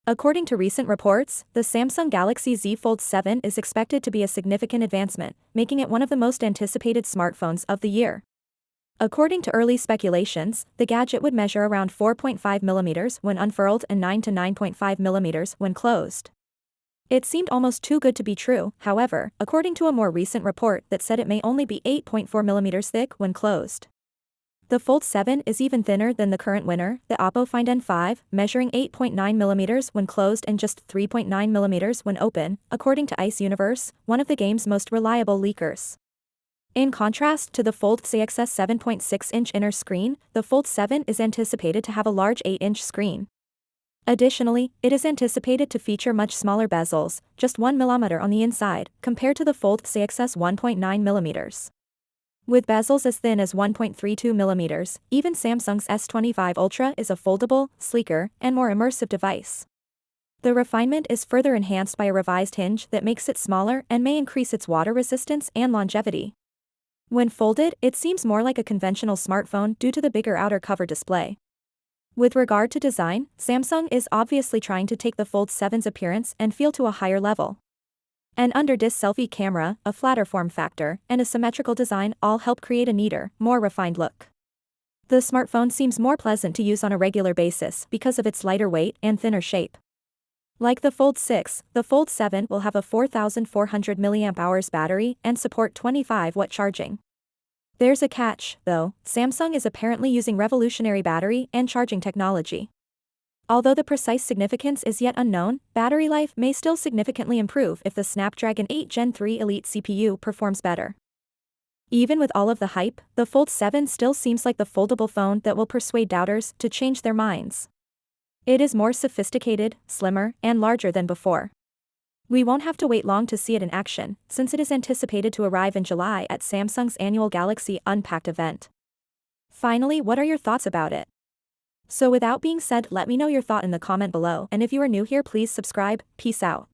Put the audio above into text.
According to recent reports, the Samsung Galaxy Z Fold 7 is expected to be a significant advancement, making it one of the most anticipated smartphones of the year. According to early speculations, the gadget would measure around 4.5 mm when unfurled and 9 to 9.5 mm when closed. It seemed almost too good to be true, however, according to a more recent report that said it may only be 8.4 mm thick when closed. The Fold 7 is even thinner than the current winner, the Oppo Find N5, measuring 8.9 mm when closed and just 3.9 mm when open, according to Ice Universe, one of the game's most reliable leakers. In contrast to the Fold CXS 7.6-inch inner screen, the Fold 7 is anticipated to have a large 8-inch screen. Additionally, it is anticipated to feature much smaller bezels, just 1 mm on the inside, compared to the Fold CXS 1.9 mm. With bezels as thin as 1.32 mm, even Samsung's S25 Ultra is a foldable, sleeker, and more immersive device. The refinement is further enhanced by a revised hinge that makes it smaller and may increase its water resistance and longevity. When folded, it seems more like a conventional smartphone due to the bigger outer cover display. With regard to design, Samsung is obviously trying to take the Fold 7's appearance and feel to a higher level. An under-disc selfie camera, a flatter form factor, and a symmetrical design all help create a neater, more refined look. The smartphone seems more pleasant to use on a regular basis because of its lighter weight and thinner shape. Like the Fold 6, the Fold 7 will have a 4,400 mAh battery and support 25-watt charging. There's a catch, though. Samsung is apparently using revolutionary battery and charging technology. Although the precise significance is yet unknown, battery life may still significantly improve if the Snapdragon 8 Gen 3 Elite CPU performs better. Even with all of the hype, the Fold 7 still seems like the foldable phone that will persuade doubters to change their minds. It is more sophisticated, slimmer, and larger than before. We won't have to wait long to see it in action, since it is anticipated to arrive in July at Samsung's annual Galaxy Unpacked event. Finally, what are your thoughts about it? So without being said, let me know your thought in the comment below, and if you are new here, please subscribe. Peace out.